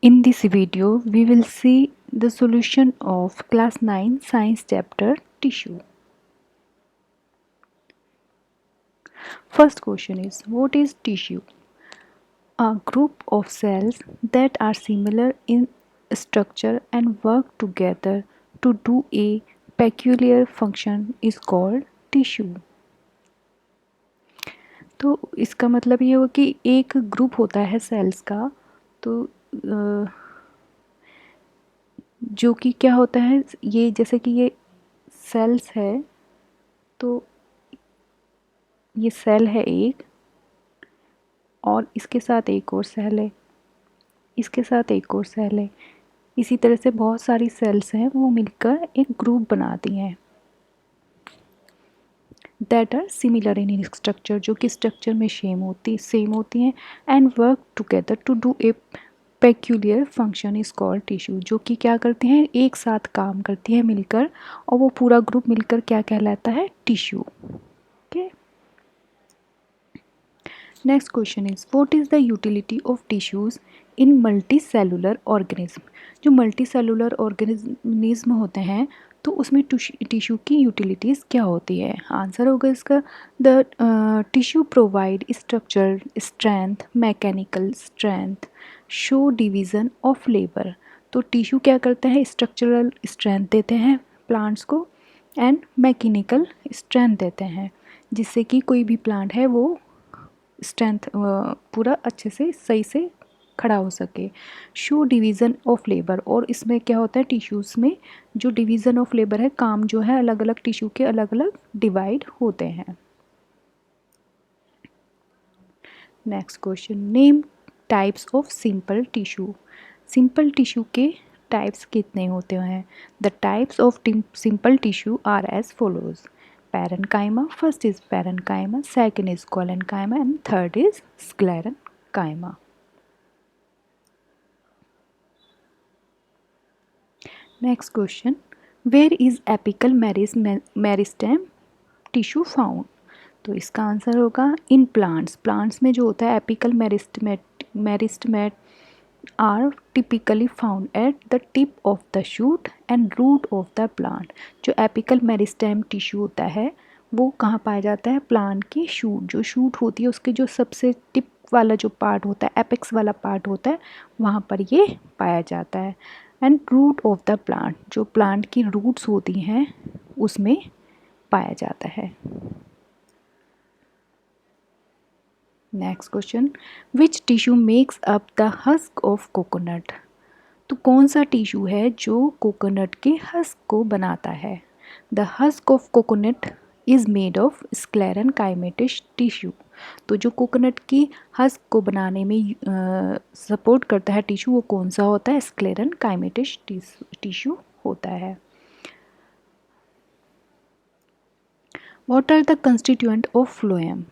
In this video, we will see the solution of class 9 science chapter tissue. First question is, what is tissue? A group of cells that are similar in structure and work together to do a peculiar function is called tissue. तो इसका मतलब ये हो कि एक group होता है sales का, तो जो कि क्या होता है, ये जैसे कि ये सेल्स है, तो ये सेल है एक, और इसके साथ एक और सेल है, इसके साथ एक और सेल है। इसी तरह से बहुत सारी सेल्स हैं, वो मिलकर एक ग्रुप बनाती हैं that are similar in structure, जो कि स्ट्रक्चर में सेम होती हैं, and work together to do a peculiar function is called tissue, जो कि क्या करती हैं, एक साथ काम करती हैं मिलकर, और वो पूरा ग्रुप मिलकर क्या कहलाता है, tissue. Okay, next question is, what is the utility of tissues in multi cellular organism. जो मल्टी सेलुलर ऑर्गेनिज्म होते हैं, तो उसमें टिश्यू की यूटिलिटीज़ क्या होती है। आंसर होगा इसका, the tissue provide structure, strength, mechanical strength, show division of labour. तो टिश्यू क्या करते हैं, स्ट्रक्चरल स्ट्रेंथ देते हैं प्लांट्स को, एंड मैकेनिकल स्ट्रेंथ देते हैं, जिससे कि कोई भी प्लांट है वो स्ट्रेंथ पूरा अच्छे से सही से खड़ा हो सके। शो डिवीज़न ऑफ लेबर, और इसमें क्या होता है, टिश्यूज़ में जो डिवीज़न ऑफ लेबर है, काम जो है अलग अलग टिश्यू के अलग अलग डिवाइड होते हैं। Next question, name types of simple tissue. Simple tissue के टाइप्स कितने होते हैं। The types of simple tissue are as follows. Parenchyma, first is parenchyma, second is collenchyma, and third is sclerenchyma. Next question, where is apical meristem tissue found? तो इसका answer होगा in plants में जो होता है apical meristems are typically found at the tip of the shoot and root of the plant. जो apical meristem tissue होता है वो कहाँ पाया जाता है, प्लांट की शूट, जो शूट होती है उसके जो सबसे टिप वाला जो पार्ट होता है, एपेक्स वाला पार्ट होता है, वहाँ पर ये पाया जाता है। And root of the plant, जो प्लांट की रूट्स होती हैं उसमें पाया जाता है। Next question, which tissue makes up the husk of coconut. तो कौन सा टिश्यू है जो कोकोनट के हस्क को बनाता है। The husk of coconut is made of sclerenchymatous tissue. तो जो कोकोनट की हस्क को बनाने में सपोर्ट करता है टिश्यू, वो कौन सा होता है, स्क्लेरेनकाइमेटिक टिश्यू होता है। What are the constituent of phloem.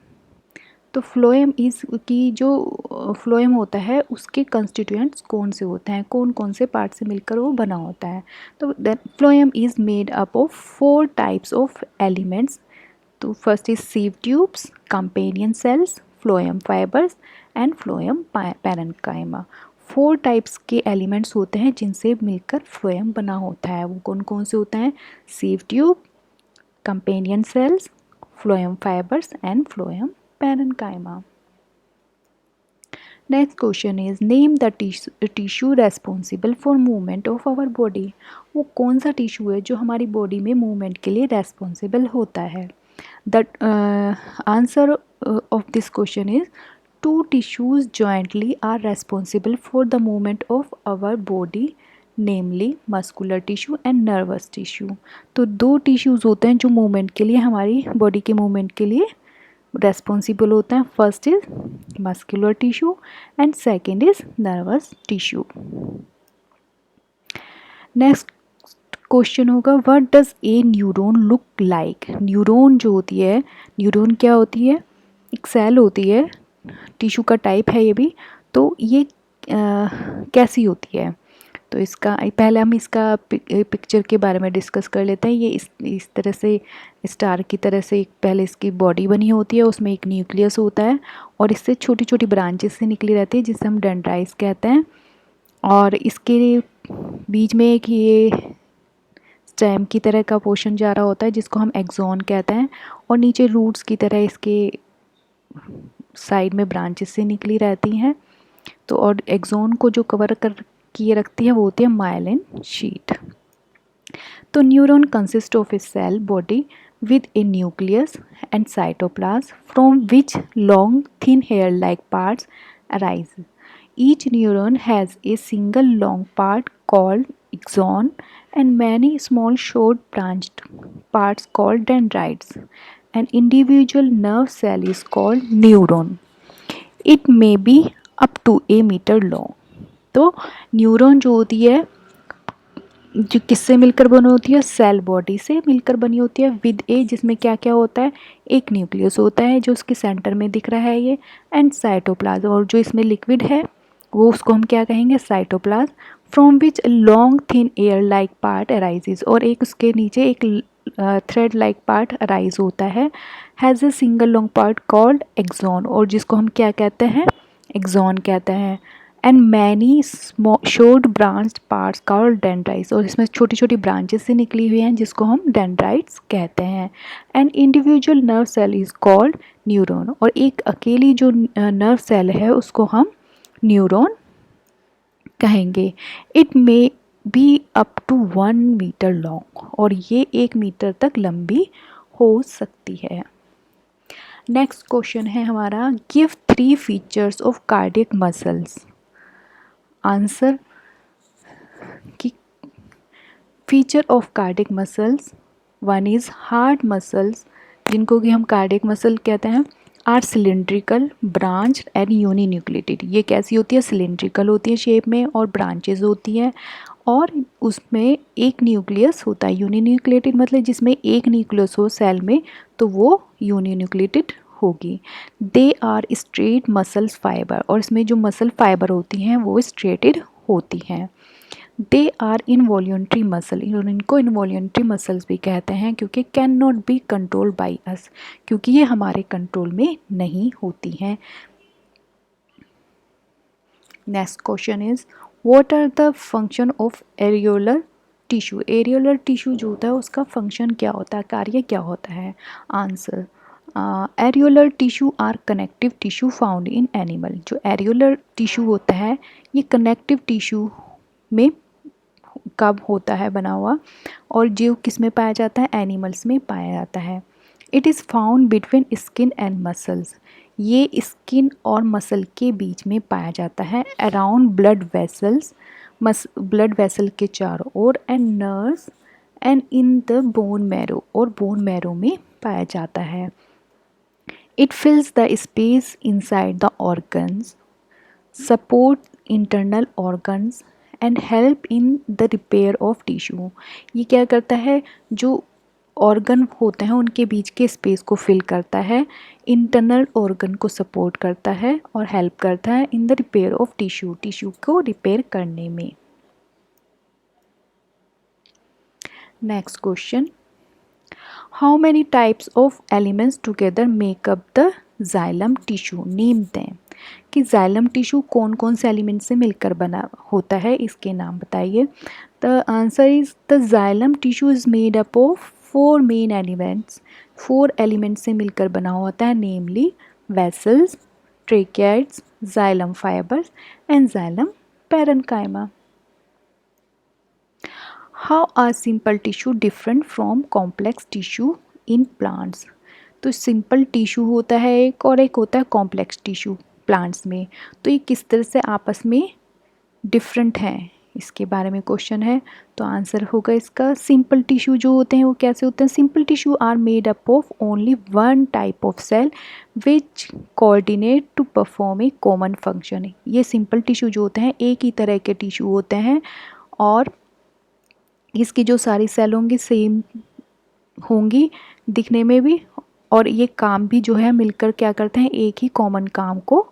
तो फ्लोएम इज़ की जो फ्लोएम होता है उसके कंस्टिट्यूएंट्स कौन से होते हैं, कौन कौन से पार्ट से मिलकर वो बना होता है। तो phloem is made up of 4 types of elements. तो first is sieve tubes, companion cells, phloem fibres and phloem parenchyma. 4 types के एलिमेंट्स होते हैं जिनसे मिलकर फ्लोएम बना होता है। वो कौन कौन से होते हैं, sieve tube, companion cells, phloem fibres and phloem parenchyma. Next question is, name the tissue responsible for movement of our body. वो कौन सा टिश्यू है जो हमारी बॉडी में मूवमेंट के लिए रेस्पॉन्सिबल होता है। The answer of this question is, 2 tissues jointly are responsible for the movement of our body, namely muscular tissue and nervous tissue. तो 2 टिश्यूज़ होते हैं जो मूवमेंट के लिए, हमारी बॉडी के मूवमेंट के लिए रेस्पॉन्सिबल होते हैं। First is muscular tissue and second is nervous tissue. Next question होगा, what does a neuron look like. Neuron जो होती है, न्यूरॉन क्या होती है, एक सेल होती है, टिश्यू का टाइप है ये भी। तो ये कैसी होती है, तो इसका पहले हम इसका पिक्चर के बारे में डिस्कस कर लेते हैं। ये इस तरह से स्टार की तरह से पहले इसकी बॉडी बनी होती है, उसमें एक न्यूक्लियस होता है और इससे छोटी छोटी ब्रांचेस से निकली रहती है जिसे हम डेंड्राइट्स कहते हैं। और इसके बीच में एक ये स्टेम की तरह का पोर्शन जा रहा होता है जिसको हम एक्सॉन कहते हैं, और नीचे रूट्स की तरह इसके साइड में ब्रांचेस से निकली रहती हैं। तो और एक्सॉन को जो कवर कर किए रखती है वो होती है माइलिन शीट। तो neuron consist of a cell body with a nucleus and cytoplasm from which long thin hair like parts arise. Each neuron has a single long part called axon and many small short branched parts called dendrites. An individual nerve cell is called neuron. It may be up to a meter long. तो neuron जो होती है जो किससे मिलकर बनी होती है, सेल बॉडी से मिलकर बनी होती है विद ए, जिसमें क्या क्या होता है, एक न्यूक्लियस होता है जो उसके सेंटर में दिख रहा है ये, एंड साइटोप्लाज्म, और जो इसमें लिक्विड है वो उसको हम क्या कहेंगे, cytoplasm, from which long thin air like part arises, और एक उसके नीचे एक थ्रेड लाइक पार्ट अराइज होता है, has a single long part called axon, और जिसको हम क्या कहते हैं, एक्सॉन कहते हैं, and many short branched parts called dendrites, और इसमें छोटी छोटी ब्रांचेस से निकली हुई हैं जिसको हम डेंड्राइट्स कहते हैं। And individual nerve cell is called neuron, और एक अकेली जो नर्व सेल है उसको हम न्यूरॉन कहेंगे। It may be up to 1 metre long, और ये 1 मीटर तक लंबी हो सकती है। नेक्स्ट क्वेश्चन है हमारा, give 3 features of cardiac muscles. Answer की feature of cardiac muscles, one is heart muscles, जिनको कि हम कार्डियक मसल कहते हैं, are cylindrical branch and uninucleated. ये कैसी होती है, सिलेंड्रिकल होती है शेप में और ब्रांचेज होती हैं, और उसमें एक न्यूक्लियस होता है। यूनिन्यूक्लिएटेड मतलब जिसमें एक न्यूक्लियस हो सेल में तो वो यूनिन्यूक्लिएटेड होगी। They are straight muscles fibre, और इसमें जो मसल फाइबर होती हैं वो स्ट्रेटेड होती हैं। दे आर इनवॉल्यूंट्री मसल, इनको इनवॉल्यूंट्री मसल्स भी कहते हैं क्योंकि can not be controlled by us, क्योंकि ये हमारे कंट्रोल में नहीं होती हैं। Next question is, what are the function of areolar tissue. Areolar tissue जो होता है उसका फंक्शन क्या होता है, कार्य क्या होता है। Answer, areolar tissue are connective tissue found in animal. जो एरियोलर टिश्यू होता है ये कनेक्टिव टिश्यू में कब होता है बना हुआ, और जो किस में पाया जाता है, एनिमल्स में पाया जाता है। It is found between skin and muscles, ये स्किन और मसल के बीच में पाया जाता है। Around blood vessels, blood vessel के चारों ओर, and nerves and in the bone marrow, और बोन मैरो में पाया जाता है। It fills the space inside the organs, support internal organs and help in the repair of tissue. ये क्या करता है, जो ऑर्गन होते हैं उनके बीच के स्पेस को फिल करता है, इंटरनल ऑर्गन को सपोर्ट करता है और हेल्प करता है इन the repair of tissue, tissue को रिपेयर करने में। Next question, how many types of elements together make up the xylem tissue, name them. कि जाइलम टिश्यू कौन कौन से एलिमेंट से मिलकर बना होता है, इसके नाम बताइए। The answer is, the xylem tissue is made up of 4 main elements, 4 elements से मिलकर बना होता है, namely vessels, tracheids, xylem fibres and xylem parenchyma. How are simple tissue different from complex tissue in plants. तो simple tissue होता है एक, और एक होता है कॉम्प्लेक्स टिश्यू प्लांट्स में, तो ये किस तरह से आपस में डिफरेंट हैं, इसके बारे में क्वेश्चन है। तो आंसर होगा इसका, सिंपल टिश्यू जो होते हैं वो कैसे होते हैं, simple tissue are made up of only one type of cell which coordinate to perform a common function. ये सिंपल टिश्यू जो होते हैं एक ही तरह के टिश्यू होते हैं, और इसकी जो सारी सेल होंगी सेम होंगी दिखने में भी, और ये काम भी जो है मिलकर क्या करते हैं, एक ही कॉमन काम को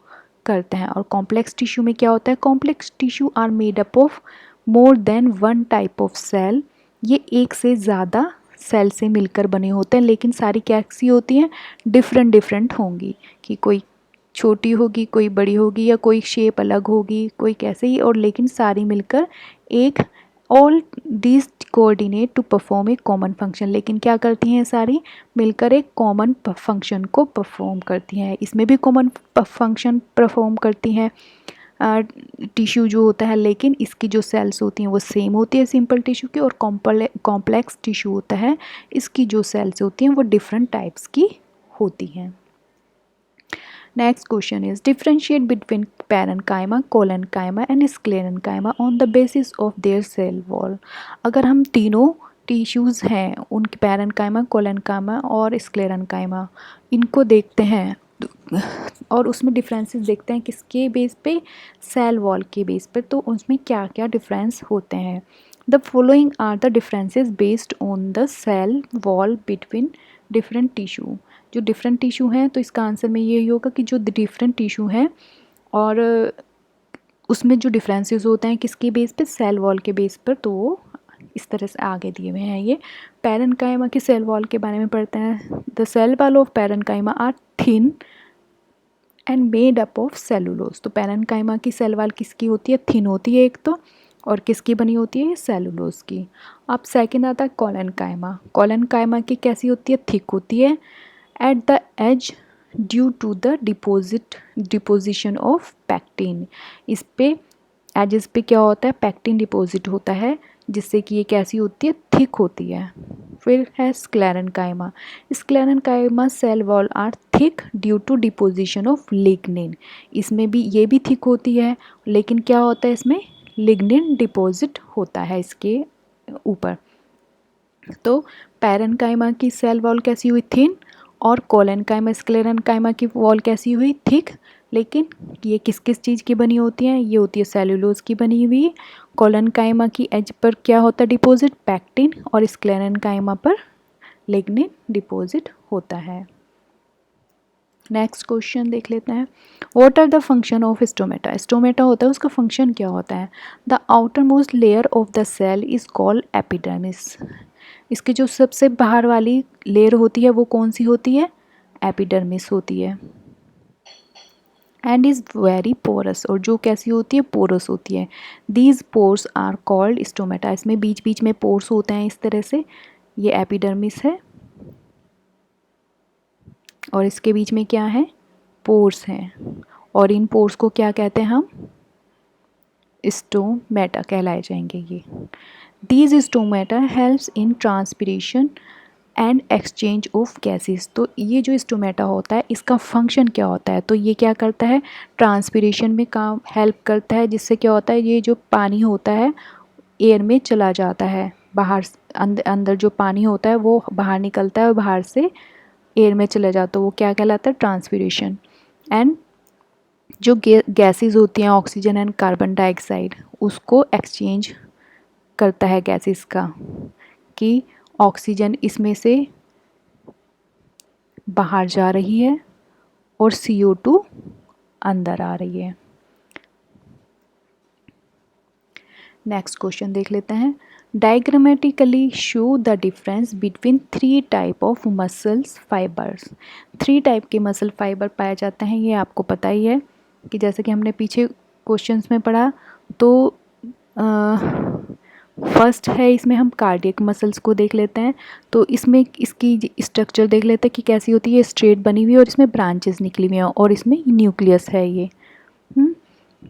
करते हैं। और कॉम्प्लेक्स टिश्यू में क्या होता है, complex tissue are made up of more than one type of cell, ये एक से ज़्यादा सेल से मिलकर बने होते हैं, लेकिन सारी कैसी होती हैं, डिफरेंट डिफरेंट होंगी, कि कोई छोटी होगी, कोई बड़ी होगी, या कोई शेप अलग होगी, कोई कैसे ही, और लेकिन सारी मिलकर एक all this coordinate to perform a common function, लेकिन क्या करती हैं सारी मिलकर एक कॉमन फंक्शन को परफॉर्म करती हैं। इसमें भी कॉमन फंक्शन परफॉर्म करती हैं टिश्यू जो होता है, लेकिन इसकी जो सेल्स होती हैं वो सेम होती है सिंपल टिश्यू की, और कॉम्प्लेक्स टिश्यू होता है इसकी जो सेल्स होती हैं वो डिफरेंट टाइप्स की होती हैं। Next question is differentiate between parenchyma, collenchyma and sclerenchyma on the basis of their cell wall। अगर हम तीनों टिश्यूज़ हैं उनकी पैरेन्काइमा, कोलेनकाइमा और स्क्लेरेन्काइमा, इनको देखते हैं और उसमें डिफरेंसेस देखते हैं किसके बेस पे, सेल वॉल के बेस पर, तो उसमें क्या क्या डिफरेंस होते हैं। The following are the differences based on the cell wall between different tissue. जो डिफरेंट टिश्यू हैं तो इसका आंसर में ये होगा कि जो डिफरेंट टिश्यू हैं और उसमें जो डिफरेंसेस होते हैं किसके बेस पे, सेल वॉल के बेस पर, तो वो इस तरह से आगे दिए हुए हैं। ये पैरेन्काइमा के सेल वॉल के बारे में पढ़ते हैं। The cell wall of parenchyma are thin and made up of cellulose. तो पैरेन्काइमा की सेल वॉल किसकी होती है, थिन होती है एक तो, और किसकी बनी होती है, सेलुलोज की। अब सेकंड आता है कोलेनकाइमा। कोलेनकाइमा की कैसी होती है, थिक होती है at the edge due to the deposition of pectin. इस पे एजेस पे क्या होता है, पैक्टिन डिपॉजिट होता है, जिससे कि ये कैसी होती है, थिक होती है। फिर है sclerenchyma. Sclerenchyma cell wall are thick due to deposition of lignin. इसमें भी ये भी थिक होती है, लेकिन क्या होता है इसमें, लिग्निन डिपॉजिट होता है इसके ऊपर। तो पैरेन्काइमा की सेल वॉल कैसी हुई, थिन, और कोलेनकाइमा स्क्लेरेन्काइमा की वॉल कैसी हुई, थिक। लेकिन ये किस किस चीज़ की बनी होती हैं, ये होती है सेलुलोज की बनी हुई। कोलेनकाइमा की एज पर क्या होता है डिपॉजिट, पैक्टिन, और स्क्लेरेन्काइमा पर लिग्निन डिपॉजिट होता है। नेक्स्ट क्वेश्चन देख लेते हैं। What are the function of stomata. Stomata होता है उसका फंक्शन क्या होता है। The outermost layer of the cell is called epidermis. इसकी जो सबसे बाहर वाली लेयर होती है वो कौन सी होती है, एपिडर्मिस होती है। एंड इज़ वेरी पोरस, और जो कैसी होती है, पोरस होती है। These pores are called stomata. इसमें बीच बीच में पोर्स होते हैं इस तरह से, ये एपिडर्मिस है और इसके बीच में क्या है, पोर्स हैं, और इन पोर्स को क्या कहते हैं हम, स्टोमेटा कहलाए जाएंगे ये। These stomata helps in transpiration and exchange of gases. तो ये जो स्टोमेटा होता है इसका फंक्शन क्या होता है, तो ये क्या करता है, ट्रांसपिरेशन में काम हेल्प करता है, जिससे क्या होता है, ये जो पानी होता है एयर में चला जाता है, बाहर अंदर जो पानी होता है वो बाहर निकलता है और बाहर से एयर में चला जाता है, वो क्या कहलाता है, ट्रांसपिरेशन। एंड जो गैसेस होती हैं ऑक्सीजन एंड कार्बन डाइऑक्साइड, उसको एक्सचेंज करता है गैसेस का, कि ऑक्सीजन इसमें से बाहर जा रही है और CO2 अंदर आ रही है। नेक्स्ट क्वेश्चन देख लेते हैं। Diagrammatically show the difference between 3 type of muscles fibres. 3 type के मसल फाइबर पाए जाते हैं, ये आपको पता ही है कि जैसे कि हमने पीछे क्वेश्चंस में पढ़ा। तो फर्स्ट है, इसमें हम कार्डियक मसल्स को देख लेते हैं। तो इसमें इसकी स्ट्रक्चर देख लेते हैं कि कैसी होती है, स्ट्रेट बनी हुई है और इसमें ब्रांचेस निकली हुई हैं और इसमें न्यूक्लियस है ये।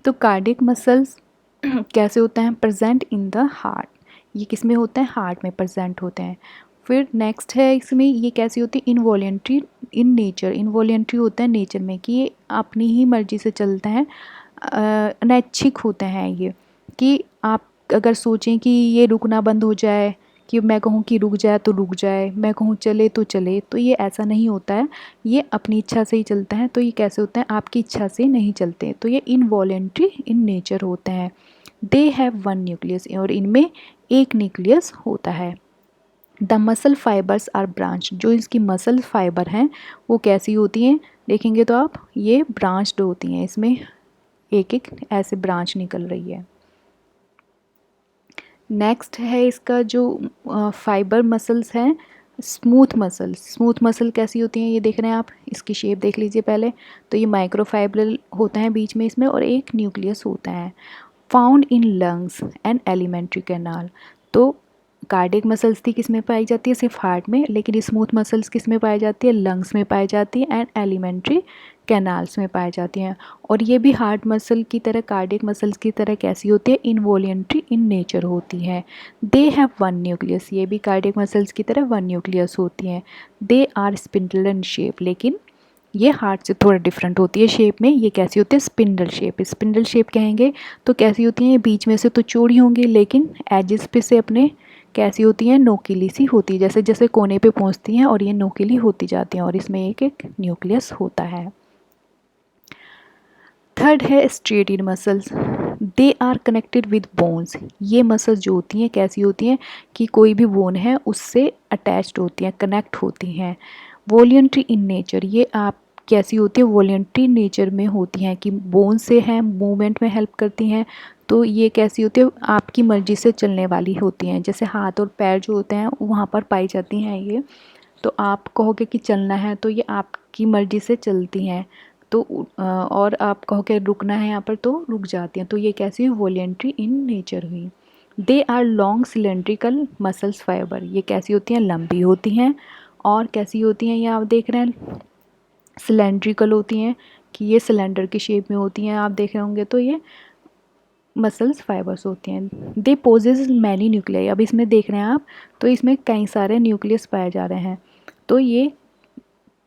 तो कार्डियक मसल्स कैसे होते हैं, प्रेजेंट इन द हार्ट। ये किस में होते हैं, हार्ट में प्रेजेंट होते हैं। फिर नेक्स्ट है, इसमें ये कैसी होती है, इनवॉलेंट्री इन नेचर। इनवॉलेंट्री होता है नेचर में, कि ये अपनी ही मर्जी से चलते हैं, अनैच्छिक होते हैं ये, कि आप अगर सोचें कि ये रुकना बंद हो जाए, कि मैं कहूँ कि रुक जाए तो रुक जाए, मैं कहूँ चले तो चले, तो ये ऐसा नहीं होता है, ये अपनी इच्छा से ही चलता है। तो ये कैसे होते हैं, आपकी इच्छा से नहीं चलते, तो ये इनवॉलेंट्री इन नेचर होते हैं। दे हैव 1 न्यूक्लियस, और इनमें एक न्यूक्लियस होता है। The muscle fibres are branch. जो इसकी मसल फाइबर हैं वो कैसी होती हैं, देखेंगे तो आप, ये ब्रांच्ड होती हैं, इसमें एक एक ऐसे ब्रांच निकल रही है। नेक्स्ट है इसका जो फाइबर मसल्स हैं, स्मूथ मसल कैसी होती हैं ये देख रहे हैं आप, इसकी शेप देख लीजिए पहले। तो ये माइक्रोफाइब्रल होता है बीच में इसमें और एक न्यूक्लियस होता है। Found in lungs and alimentary canal. तो कार्डियक मसल्स थी किस में पाई जाती है, सिर्फ हार्ट में, लेकिन स्मूथ मसल्स किस में पाई जाती है, लंग्स में पाई जाती है एंड एलिमेंट्री कैनाल्स में पाई जाती हैं। और ये भी हार्ट मसल की तरह, कार्डियक मसल्स की तरह कैसी होती है, इनवॉल्यूंट्री इन नेचर होती है। दे हैव वन न्यूक्लियस, ये भी कार्डियक मसल्स की तरह वन न्यूक्लियस होती हैं। They are spindle in shape, लेकिन ये हार्ट से थोड़ा डिफरेंट होती है शेप में। ये कैसी होती है, स्पिंडल शेप। स्पिंडल शेप कहेंगे तो कैसी होती हैं, ये बीच में से तो चौड़ी होंगी लेकिन एजेस पे से अपने कैसी होती हैं, नोकीली सी होती है, जैसे जैसे कोने पे पहुंचती हैं और ये नोकीली होती जाती हैं और इसमें एक एक न्यूक्लियस होता है। थर्ड है striated muscles. They are connected with bones. ये मसल्स जो होती हैं कैसी होती हैं कि कोई भी बोन है उससे अटैच्ड होती हैं, कनेक्ट होती हैं। वॉल्यूंट्री इन नेचर, ये आप कैसी होती है, वॉल्यूंट्री नेचर में होती हैं कि बोन से हैं, मूवमेंट में हेल्प करती हैं। तो ये कैसी होती है, आपकी मर्जी से चलने वाली होती हैं। जैसे हाथ और पैर जो होते हैं वहाँ पर पाई जाती हैं ये। तो आप कहोगे कि चलना है तो ये आपकी मर्जी से चलती हैं। तो और आप कहोगे रुकना है यहाँ पर तो रुक जाती हैं। तो ये कैसी हुई, वॉलेंट्री इन नेचर हुई। They are long cylindrical muscles fibre, ये कैसी होती हैं, लंबी होती हैं। और कैसी होती हैं, ये आप देख रहे हैं सिलेंड्रिकल होती हैं कि ये सिलेंडर की शेप में होती हैं, आप देख रहे होंगे। तो ये मसल्स फाइबर्स होती हैं। दे पोजेस मैनी न्यूक्लियाई, अब इसमें देख रहे हैं आप तो इसमें कई सारे न्यूक्लियस पाए जा रहे हैं। तो ये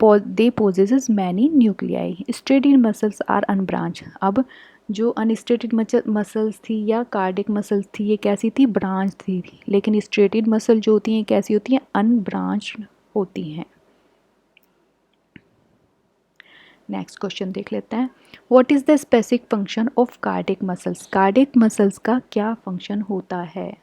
they possess many nuclei. Striated muscles are unbranched, अब जो अनस्ट्रेटेड मसल्स थी या कार्डिक मसल्स थी ये कैसी थी, ब्रांच थी। लेकिन स्ट्रेटेड मसल जो होती हैं कैसी होती हैं, अनब्रांच होती हैं। नेक्स्ट क्वेश्चन देख लेते हैं। What is the specific function of cardiac muscles, cardiac muscles का क्या फंक्शन होता है।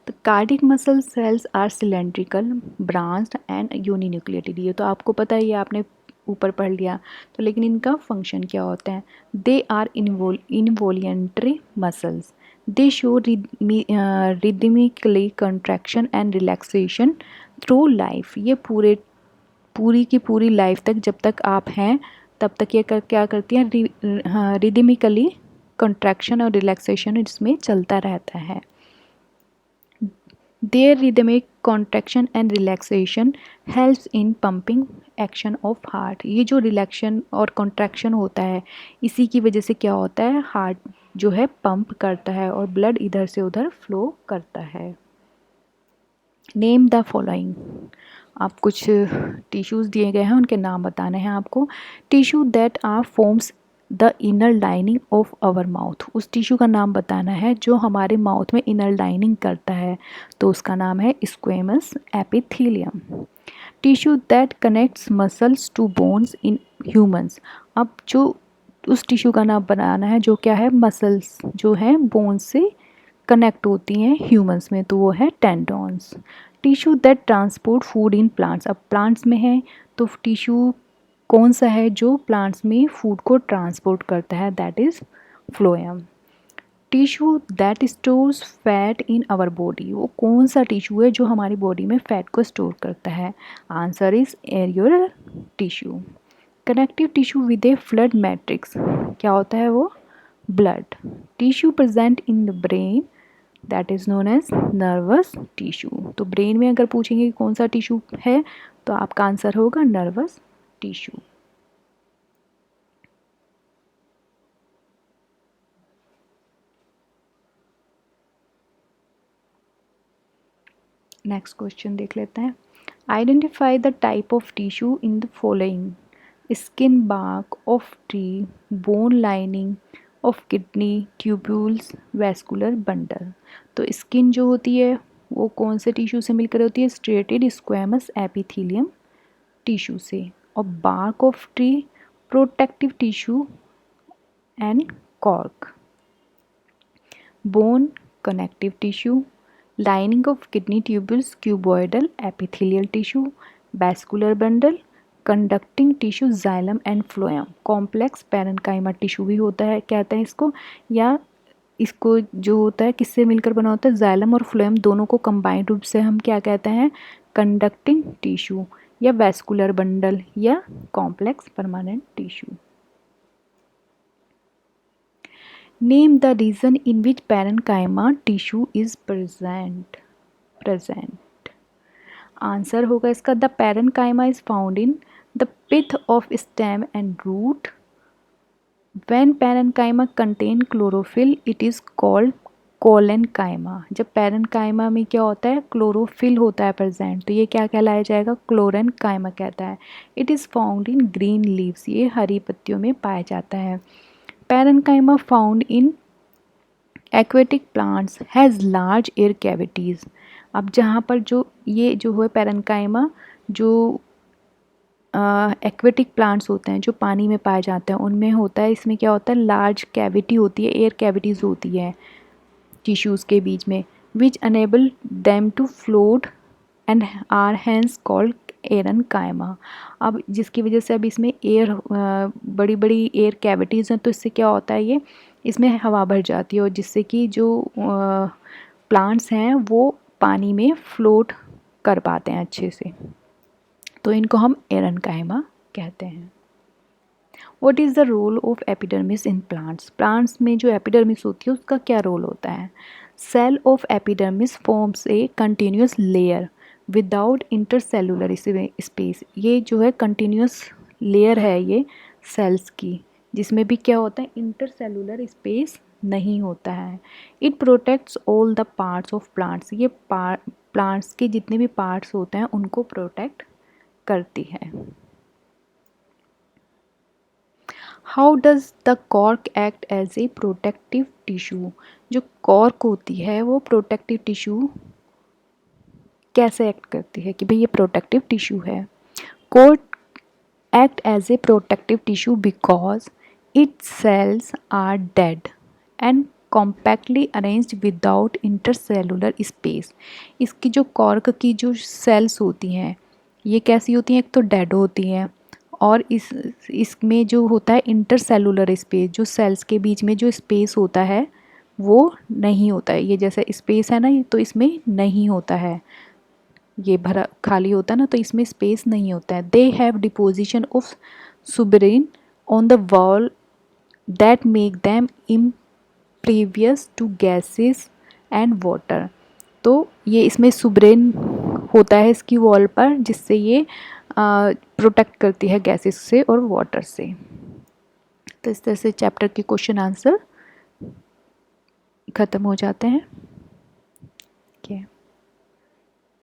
तो cardiac muscle cells are cylindrical, branched and uninucleated, ये तो आपको पता है, ये आपने ऊपर पढ़ लिया। तो लेकिन इनका फंक्शन क्या होता है, they are involuntary muscles, they show rhythmically contraction and relaxation through life. ये पूरी की पूरी लाइफ तक, जब तक आप हैं तब तक ये क्या करती हैं, रिदमिकली कंट्रैक्शन और रिलैक्सेशन इसमें चलता रहता है। Their rhythmic contraction and relaxation helps in pumping action of heart। ये जो रिलैक्शन और कॉन्ट्रैक्शन होता है इसी की वजह से क्या होता है, हार्ट जो है पंप करता है और ब्लड इधर से उधर फ्लो करता है। नेम द फॉलोइंग, आप कुछ टिश्यूज़ दिए गए हैं उनके नाम बताने हैं आपको। Tissue that are forms the inner lining of our mouth, उस टिश्यू का नाम बताना है जो हमारे माउथ में इनर लाइनिंग करता है, तो उसका नाम है squamous epithelium. Tissue that connects muscles to bones in humans, अब जो उस टिश्यू का नाम बनाना है जो क्या है, मसल्स जो है बोन्स से कनेक्ट होती हैं ह्यूमंस में, तो वो है tendons. Tissue that transport food in plants, अब प्लांट्स में है तो टिश्यू कौन सा है जो प्लांट्स में फूड को ट्रांसपोर्ट करता है, that is phloem. Tissue that stores fat in our body, वो कौन सा टिश्यू है जो हमारी बॉडी में फैट को स्टोर करता है, answer is areolar tissue. Connective tissue with a fluid matrix, क्या होता है वो, blood. Tissue present in the brain that is known as nervous tissue, तो ब्रेन में अगर पूछेंगे कौन सा टिश्यू है तो आपका आंसर होगा नर्वस टिश्यू। नेक्स्ट क्वेश्चन देख लेते हैं। Identify the type of tissue in the following, skin, bark of tree, bone lining of kidney, tubules, vascular bundle. तो स्किन जो होती है वो कौन से टिश्यू से मिलकर होती है, स्ट्रेटेड स्क्वेमस एपिथेलियम टिश्यू से। और bark of tree, protective tissue and cork. Bone, connective tissue. Lining of kidney tubules, cuboidal epithelial tissue. Vascular bundle, conducting tissue, xylem and phloem. Complex parenchyma tissue भी होता है, कहते हैं इसको, या इसको जो होता है किससे मिलकर बना होता है, जाइलम और फ्लोएम दोनों को कंबाइंड रूप से हम क्या कहते हैं, कंडक्टिंग टिश्यू या वैस्कुलर बंडल या complex permanent tissue. Name the region in which parenchyma tissue is present. Answer होगा इसका, the parenchyma is found in the pith of stem and root. When parenchyma contain chlorophyll it is called collenchyma. जब parenchyma में क्या होता है, chlorophyll होता है present, तो ये क्या कहलाया जाएगा, क्लोरेनकाइमा कहता है। It is found in green leaves, ये हरी पत्तियों में पाया जाता है। Parenchyma found in aquatic plants has large air cavities. अब जहाँ पर जो ये जो है पैरेन्काइमा जो एक्वेटिक प्लांट्स होते हैं जो पानी में पाए जाते हैं उनमें होता है, इसमें क्या होता है, लार्ज कैविटी होती है, एयर कैविटीज़ होती है टिश्यूज़ के बीच में, which enable them to float and are hence called aerenchyma. अब जिसकी वजह से अब इसमें एयर बड़ी बड़ी एयर कैविटीज़ हैं, तो इससे क्या होता है, ये इसमें हवा भर जाती है और जिससे कि जो प्लांट्स हैं वो पानी में फ्लोट कर पाते हैं अच्छे से, तो इनको हम एरनकाइमा कहते हैं। What is the role of epidermis in plants. Plants में जो एपिडर्मिस होती है उसका क्या रोल होता है। Cell of epidermis forms a continuous layer without intercellular space. ये जो है कंटिन्यूस लेयर है ये सेल्स की, जिसमें भी क्या होता है, इंटरसेलुलर स्पेस नहीं होता है। It protects all the parts of plants. ये प्लांट्स के जितने भी पार्ट्स होते हैं उनको प्रोटेक्ट करती है। How does the cork act as a protective tissue. जो कॉर्क होती है वो प्रोटेक्टिव टिश्यू कैसे एक्ट करती है कि भाई ये प्रोटेक्टिव टिश्यू है। Cork act as a protective tissue because its cells are dead and compactly arranged without intercellular space. इसकी जो कॉर्क की जो सेल्स होती हैं ये कैसी होती हैं, एक तो डेड होती हैं और इसमें जो होता है इंटरसेलुलर स्पेस, जो सेल्स के बीच में जो स्पेस होता है वो नहीं होता है। ये जैसे स्पेस है ना, ये तो इसमें नहीं होता है, ये भरा खाली होता है ना, तो इसमें स्पेस नहीं होता है। They have deposition of suberin on the wall that make them impervious to gases and water. तो ये इसमें सुबरेन होता है इसकी वॉल पर, जिससे ये प्रोटेक्ट करती है गैसेस से और वाटर से। तो इस तरह से चैप्टर के क्वेश्चन आंसर ख़त्म हो जाते हैं।